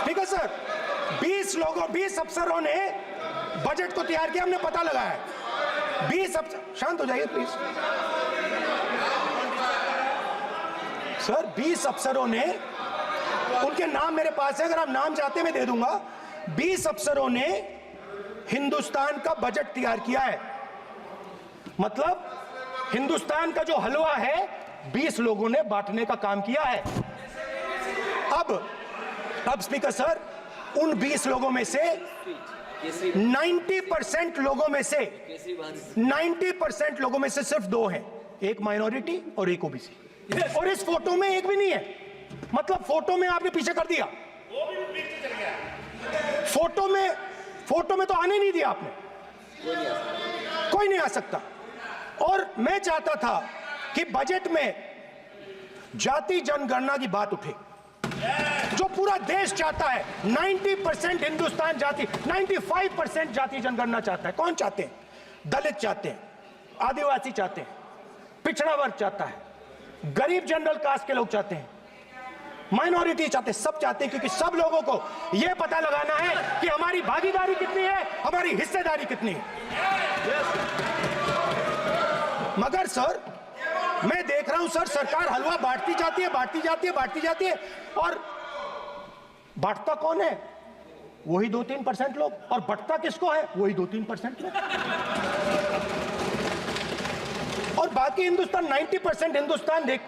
ठीक है सर, 20 अफसरों ने बजट को तैयार किया, हमने पता लगाया है। 20 अफसर, शांत हो जाइए प्लीज सर। 20 अफसरों ने, उनके नाम मेरे पास है, अगर आप नाम चाहते मैं दे दूंगा। 20 अफसरों ने हिंदुस्तान का बजट तैयार किया है, मतलब हिंदुस्तान का जो हलवा है 20 लोगों ने बांटने का काम किया है। अब स्पीकर सर, उन 20 लोगों में से 90% लोगों में से सिर्फ 2 हैं, एक माइनॉरिटी और एक ओबीसी। और इस फोटो में एक भी नहीं है, मतलब फोटो में आपने पीछे कर दिया। फोटो में तो आने नहीं दिया आपने, कोई नहीं आ सकता। और मैं चाहता था कि बजट में जाति जनगणना की बात उठे, जो पूरा देश चाहता है। 90% हिंदुस्तान जाति, 95% जाति जनगणना चाहता है। कौन चाहते हैं? दलित चाहते हैं, आदिवासी चाहते हैं, पिछड़ा वर्ग चाहता है, गरीब जनरल कास्ट के लोग चाहते हैं, माइनॉरिटी चाहते हैं, सब चाहते हैं, क्योंकि सब लोगों को यह पता लगाना है कि हमारी भागीदारी कितनी है, हमारी हिस्सेदारी कितनी है। मगर सर मैं देख रहा हूं सर, सरकार हलवा बांटती जाती है, बांटती जाती है, बांटती जाती है, और बांटता कौन है? वही 2-3% लोग, और बंटता किसको है? वही 2-3% लोग, और बाकी हिंदुस्तान 90% हिंदुस्तान देख।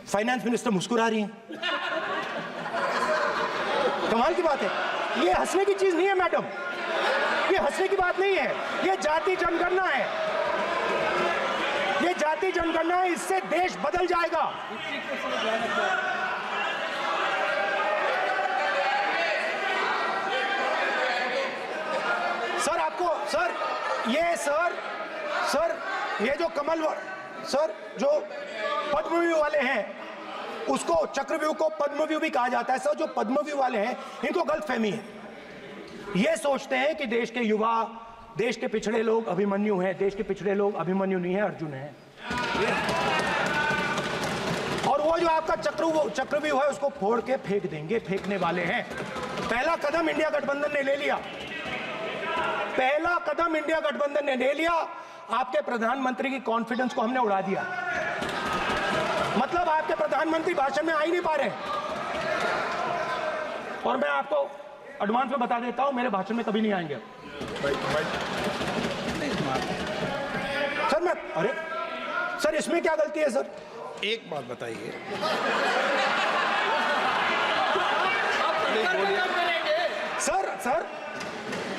फाइनेंस मिनिस्टर मुस्कुरा रही हैं, कमाल की बात है। ये हंसने की चीज नहीं है मैडम, ये हंसने की बात नहीं है, ये जाति जनगणना है, ये जाति जनगणना है, इससे देश बदल जाएगा। सर आपको सर ये जो कमल सर जो पद्मव्यूह वाले हैं, उसको चक्रव्यूह को पद्मव्यूह भी कहा जाता है। सर जो पद्मव्यूह वाले हैं इनको गलतफहमी है, ये सोचते हैं कि देश के युवा, देश के पिछड़े लोग अभिमन्यु हैं, देश के पिछड़े लोग अभिमन्यु नहीं है, अर्जुन है। और वो जो आपका चक्रव्यूह है उसको फोड़ के फेंक देंगे, फेंकने वाले हैं। पहला कदम इंडिया गठबंधन ने ले लिया, पहला कदम इंडिया गठबंधन ने ले लिया। आपके प्रधानमंत्री की कॉन्फिडेंस को हमने उड़ा दिया, मतलब आपके प्रधानमंत्री भाषण में आ ही नहीं पा रहे। और मैं आपको एडवांस में बता देता हूं, मेरे भाषण में कभी नहीं आएंगे सर। अरे सर इसमें क्या गलती है सर? एक बात बताइए, सर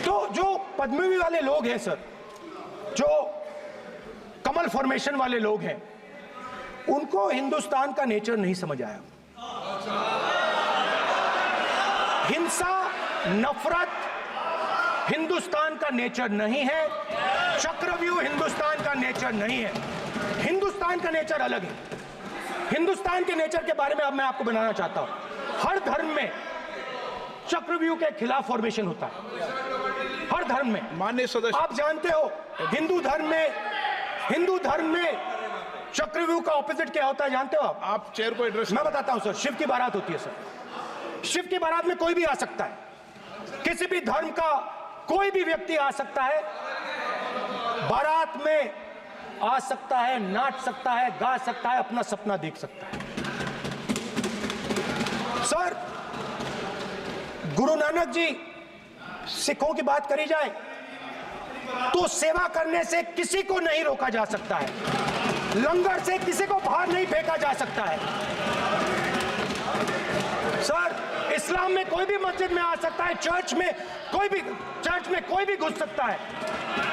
तो जो पद्मव्यूह वाले लोग हैं सर, जो कमल फॉर्मेशन वाले लोग हैं, उनको हिंदुस्तान का नेचर नहीं समझ आया। हिंसा, नफरत हिंदुस्तान का नेचर नहीं है, चक्रव्यूह हिंदुस्तान का नेचर नहीं है। हिंदुस्तान का नेचर अलग है। हिंदुस्तान के नेचर के बारे में अब मैं आपको बनाना चाहता हूं। हर धर्म में चक्रव्यूह के खिलाफ फॉर्मेशन होता है, हर धर्म में। माननीय सदस्य, आप जानते हो हिंदू धर्म में चक्रव्यूह का ऑपोजिट क्या होता है, जानते हो आप चेयर को एड्रेस। मैं बताता हूं सर, शिव की बारात होती है सर, शिव की बारात में कोई भी आ सकता है, किसी भी धर्म का कोई भी व्यक्ति आ सकता है, बारात में आ सकता है, नाच सकता है, गा सकता है, अपना सपना देख सकता है। सर गुरु नानक जी, सिखों की बात करी जाए तो सेवा करने से किसी को नहीं रोका जा सकता है, लंगर से किसी को बाहर नहीं फेंका जा सकता है। सर इस्लाम में कोई भी मस्जिद में आ सकता है, चर्च में कोई भी घुस सकता है,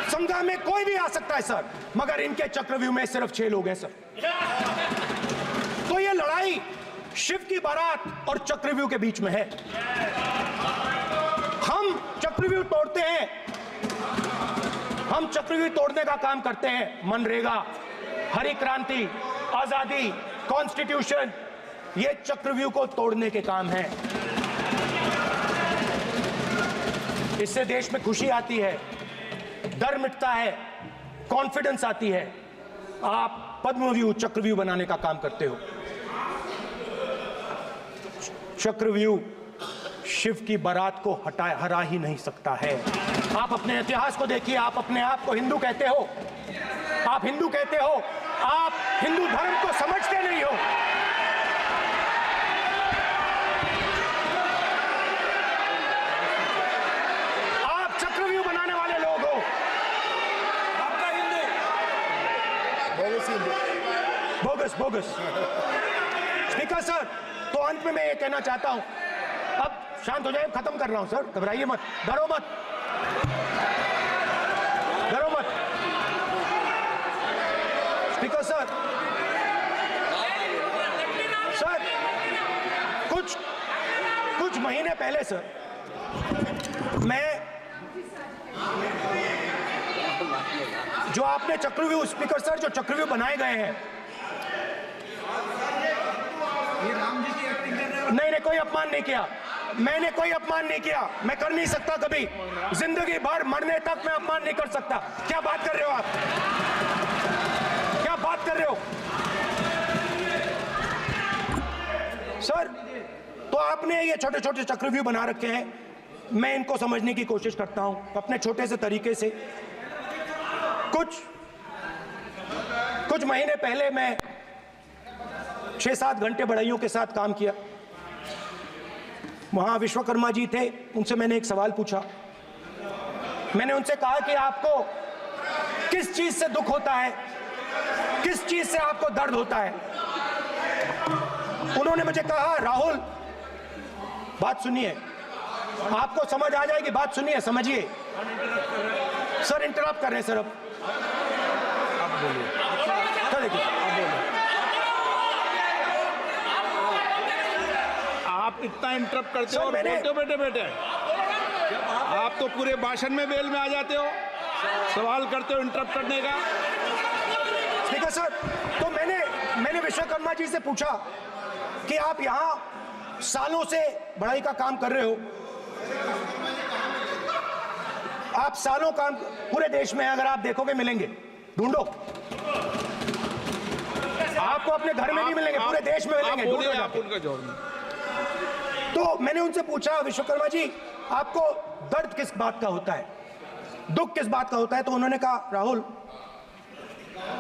संघा में कोई भी आ सकता है सर, मगर इनके चक्रव्यूह में सिर्फ 6 लोग हैं सर। तो ये लड़ाई शिव की बारात और चक्रव्यूह के बीच में है। हम चक्रव्यूह तोड़ते हैं, हम चक्रव्यूह तोड़ने का काम करते हैं। मनरेगा, हरी क्रांति, आजादी, कॉन्स्टिट्यूशन, ये चक्रव्यूह को तोड़ने के काम हैं। इससे देश में खुशी आती है, डर मिटता है, कॉन्फिडेंस आती है। आप पद्मव्यूह चक्रव्यूह बनाने का काम करते हो। चक्रव्यूह शिव की बारात को हरा ही नहीं सकता है। आप अपने इतिहास को देखिए, आप अपने आप को हिंदू कहते हो, आप हिंदू कहते हो, आप हिंदू धर्म को समझते नहीं हो। आप चक्रव्यूह बनाने वाले लोग हो। आपका हिंदू बोगस। स्पीकर सर, तो अंत में मैं ये कहना चाहता हूं, अब शांत हो जाए, खत्म कर रहा हूं सर, घबराइए मत, डरो मत। स्पीकर सर, कुछ महीने पहले सर, मैं जो आपने चक्रव्यूह, स्पीकर सर, जो चक्रव्यूह बनाए गए हैं, ये राम जी की एक्टिंग कर रहे हो। नहीं कोई अपमान नहीं किया, मैंने कोई अपमान नहीं किया, मैं कर नहीं सकता कभी, जिंदगी भर मरने तक मैं अपमान नहीं कर सकता। क्या बात कर रहे हो आप? क्या बात कर रहे हो सर? तो आपने ये छोटे छोटे चक्रव्यूह बना रखे हैं, मैं इनको समझने की कोशिश करता हूं अपने छोटे से तरीके से। कुछ महीने पहले मैं 6-7 घंटे बढ़इयों के साथ काम किया। वहां विश्वकर्मा जी थे, उनसे मैंने एक सवाल पूछा। मैंने उनसे कहा कि आपको किस चीज से दुख होता है, किस चीज से आपको दर्द होता है? उन्होंने मुझे कहा, राहुल बात सुनिए, आपको समझ आ जाएगी, बात सुनिए, समझिए। सर इंटरप्ट कर रहे हैं सर, अब बोलिए। देखिए आप इतना इंटरप्ट करते हो और मैंने- बोलते हो बेटे बेटे, आप तो पूरे भाषण में बेल में आ जाते हो, सवाल करते हो इंटरप्ट करने का। स्पीकर सर, तो मैंने विश्वकर्मा जी से पूछा कि आप यहां सालों से बढ़ाई का काम कर रहे हो, आप सालों काम पूरे देश में अगर आप देखोगे मिलेंगे, ढूंढो, आपको अपने घर में नहीं मिलेंगे, पूरे देश में मिलेंगे, ढूंढो आप जाके। उनका जवाब। तो मैंने उनसे पूछा, विश्वकर्मा जी आपको दर्द किस बात का होता है, दुख किस बात का होता है? तो उन्होंने कहा, राहुल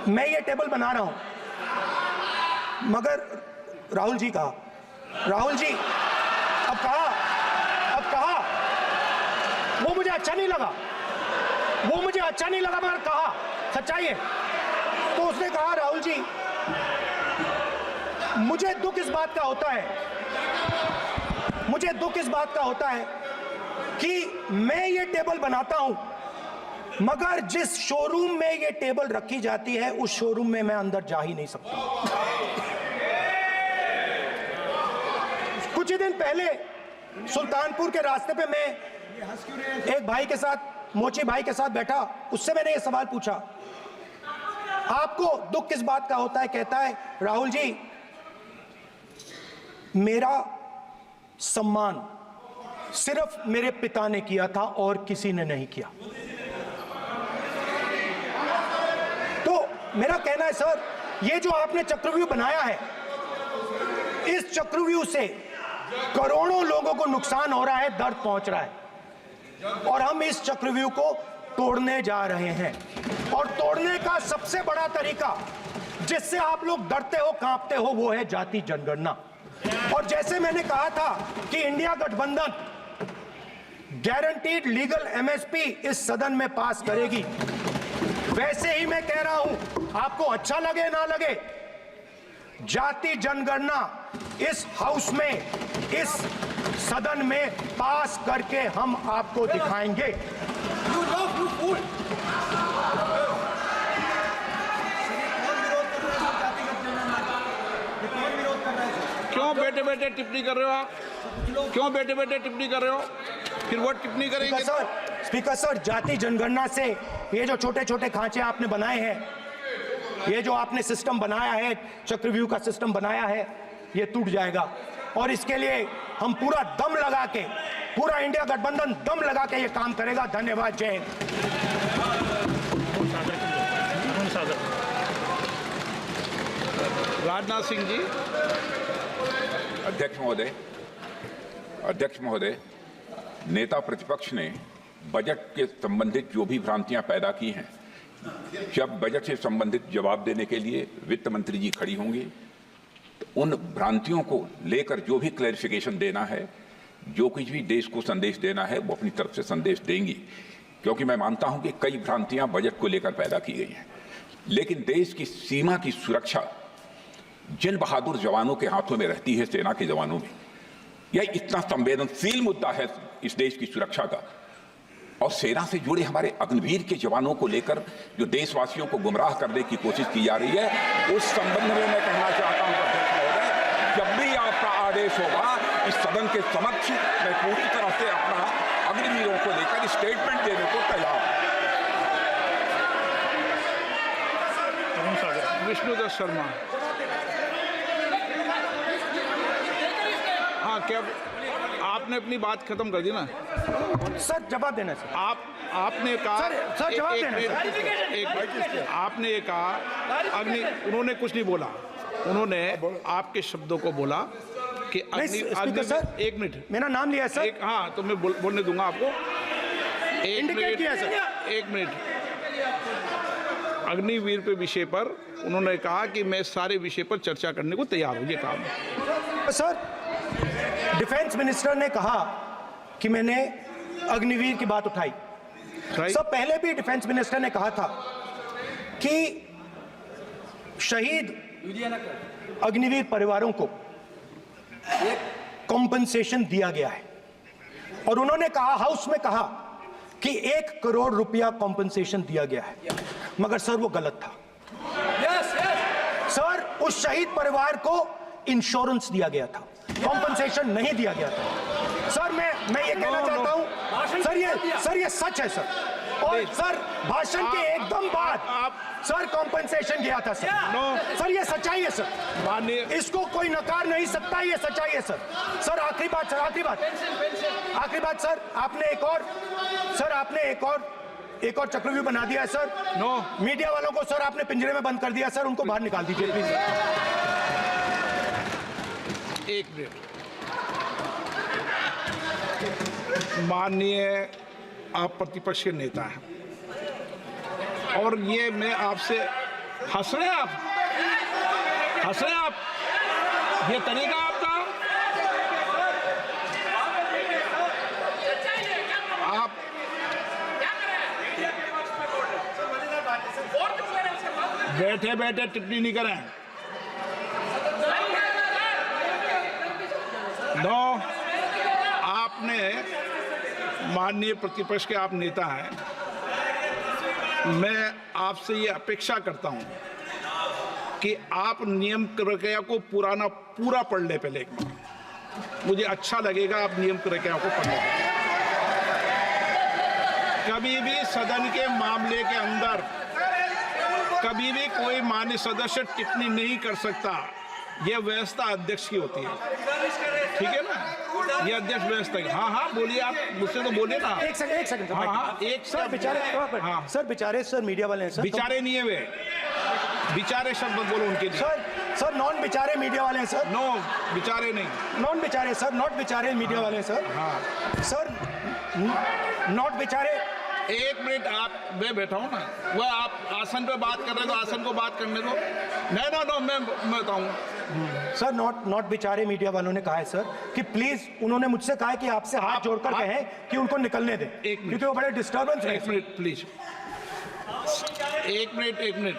मैं ये टेबल बना रहा हूं, मगर राहुल जी कहा, राहुल जी अब कहा वो मुझे अच्छा नहीं लगा, मगर कहा सच्चाई है। तो उसने कहा, राहुल जी मुझे दुख इस बात का होता है कि मैं ये टेबल बनाता हूं, मगर जिस शोरूम में ये टेबल रखी जाती है उस शोरूम में मैं अंदर जा ही नहीं सकता। कुछ ही दिन पहले सुल्तानपुर के रास्ते पे मैं एक भाई के साथ, मोची भाई के साथ बैठा, उससे मैंने ये सवाल पूछा, आपको दुख किस बात का होता है? कहता है, राहुल जी मेरा सम्मान सिर्फ मेरे पिता ने किया था और किसी ने नहीं किया। तो मेरा कहना है सर, ये जो आपने चक्रव्यूह बनाया है, इस चक्रव्यूह से करोड़ों लोगों को नुकसान हो रहा है, दर्द पहुंच रहा है, और हम इस चक्रव्यूह को तोड़ने जा रहे हैं। और तोड़ने का सबसे बड़ा तरीका जिससे आप लोग डरते हो, कांपते हो, वो है जाति जनगणना। और जैसे मैंने कहा था कि इंडिया गठबंधन गारंटीड लीगल एमएसपी इस सदन में पास करेगी, वैसे ही मैं कह रहा हूं, आपको अच्छा लगे ना लगे, जाति जनगणना इस हाउस में, इस सदन में पास करके हम आपको दिखाएंगे। क्यों बेटे बेटे टिप्पणी कर रहे हो आप? क्यों बेटे बेटे टिप्पणी कर रहे हो? फिर वो टिप्पणी करेंगे। स्पीकर सर, जाति जनगणना से ये जो छोटे छोटे खांचे आपने बनाए हैं, ये जो आपने सिस्टम बनाया है, चक्रव्यूह का सिस्टम बनाया है, ये टूट जाएगा। और इसके लिए हम पूरा दम लगा के, पूरा इंडिया गठबंधन दम लगा के ये काम करेगा। धन्यवाद, जय हिंद। राजनाथ सिंह जी। अध्यक्ष महोदय, नेता प्रतिपक्ष ने बजट के संबंधित जो भी भ्रांतियां पैदा की हैं, जब बजट से संबंधित जवाब देने के लिए वित्त मंत्री जी खड़ी होंगी तो उन भ्रांतियों को लेकर जो भी क्लैरिफिकेशन देना है, जो कुछ भी देश को संदेश देना है, वो अपनी तरफ से संदेश देंगी। क्योंकि मैं मानता हूं कि कई भ्रांतियां बजट को लेकर पैदा की गई हैं, लेकिन देश की सीमा की सुरक्षा जिन बहादुर जवानों के हाथों में रहती है, सेना के जवानों में, यह इतना संवेदनशील मुद्दा है इस देश की सुरक्षा का। और सेना से जुड़े हमारे अग्निवीर के जवानों को लेकर जो देशवासियों को गुमराह करने की कोशिश की जा रही है, उस संबंध में मैं कहना चाहता हूं अध्यक्ष महोदय, जब भी आपका आदेश होगा, इस सदन के समक्ष मैं पूरी तरह से अपना अग्निवीरों को लेकर स्टेटमेंट देने को तैयार हूं। विष्णुदत्त शर्मा। हाँ, क्या आपने अपनी बात खत्म कर दी ना। सर जवाब देना सर। आपने कहा सर, जवाब देना, आपने ये कहा उन्होंने कुछ नहीं बोला, उन्होंने आपके शब्दों को बोला कि स्पीकर सर, एक मिनट, मेरा नाम लिया है सर। हाँ तो मैं बोलने दूंगा आपको। इंडिकेट किया सर। एक मिनट, अग्निवीर पे विषय पर उन्होंने कहा कि मैं सारे विषय पर चर्चा करने को तैयार हूं, ये कहा। सर डिफेंस मिनिस्टर ने कहा कि मैंने अग्निवीर की बात उठाई। सर पहले भी डिफेंस मिनिस्टर ने कहा था कि शहीद अग्निवीर परिवारों को कॉम्पनसेशन दिया गया है, और उन्होंने कहा, हाउस में कहा कि 1 करोड़ रुपया कॉम्पनसेशन दिया गया है, मगर सर वो गलत था। सर उस शहीद परिवार को इंश्योरेंस दिया गया था, कॉम्पनसेशन नहीं दिया गया था। सर मैं ये कहना चाहता हूं सर ये सच है सर। और सर भाषण के एकदम बाद सर कॉम्पनसेशन गया था सर। सर ये सच्चाई है सर, इसको कोई नकार नहीं सकता, ये सच्चाई है सर। सर आखिरी बात सर, आखिरी बात सर, आपने एक और चक्रव्यूह बना दिया है सर। मीडिया वालों को सर आपने पिंजरे में बंद कर दिया सर, उनको बाहर निकाल दीजिए प्लीज। एक मिनट, माननीय आप प्रतिपक्ष के नेता हैं और ये मैं आपसे हंस रहे हैं आप, ये तरीका आपका, आप बैठे बैठे टिप्पणी नहीं करें। आपने माननीय प्रतिपक्ष के आप नेता हैं, मैं आपसे ये अपेक्षा करता हूं कि आप नियम प्रक्रिया को पूरा पढ़ ले पहले एक बार, मुझे अच्छा लगेगा आप नियम प्रक्रिया को पढ़ लें। कभी भी सदन के मामले के अंदर कभी भी कोई माननीय सदस्य टिप्पणी नहीं कर सकता, यह व्यवस्था अध्यक्ष की होती है, ठीक है ना, ये अध्यक्ष व्यवस्था है। हाँ बोलिए, आप मुझसे तो बोले ना। एक सेकंड सर, बेचारे सर मीडिया वाले हैं सर। बेचारे नहीं है वे, बेचारे शब्द बोलो उनके लिए। सर नॉन बेचारे मीडिया वाले हैं सर। नो बेचारे नहीं, नॉन बेचारे सर, नॉट बेचारे मीडिया वाले हैं सर। हाँ सर, नॉट बेचारे। एक मिनट, आप मैं बैठा हूँ ना, वह आप आसन पे बात कर रहे हो तो आसन को बात करने दो। नो मैं बताऊँ सर, नॉट बेचारे मीडिया वालों ने कहा है सर कि प्लीज, उन्होंने मुझसे कहा है कि आपसे हाथ जोड़कर कहें कि उनको निकलने दें, क्योंकि वो बड़े डिस्टर्बेंस है। एक मिनट प्लीज, एक मिनट,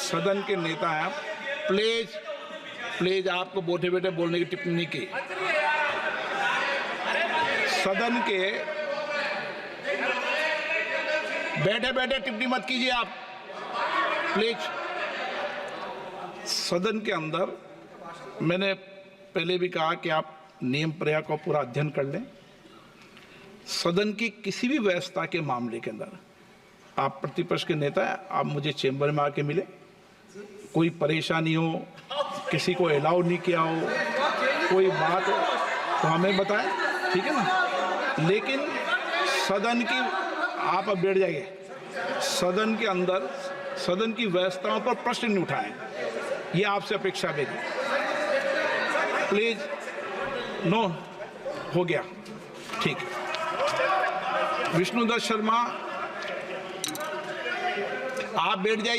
सदन के नेता हैं आप, प्लीज आपको बैठे बैठे बोलने की टिप्पणी नहीं की। सदन के बैठे बैठे टिप्पणी मत कीजिए आप प्लीज। सदन के अंदर मैंने पहले भी कहा कि आप नियम प्रक्रिया का पूरा अध्ययन कर लें। सदन की किसी भी व्यवस्था के मामले के अंदर आप प्रतिपक्ष के नेता हैं, आप मुझे चेंबर में आके मिले, कोई परेशानी हो, किसी को अलाउ नहीं किया हो, कोई बात हो तो हमें बताएं, ठीक है ना। लेकिन सदन की, आप अब बैठ जाइए, सदन के अंदर सदन की व्यवस्थाओं पर प्रश्न नहीं उठाएं, ये आपसे अपेक्षा मेरी, प्लीज। नो हो गया, ठीक है। विष्णुदत्त शर्मा आप बैठ जाइए।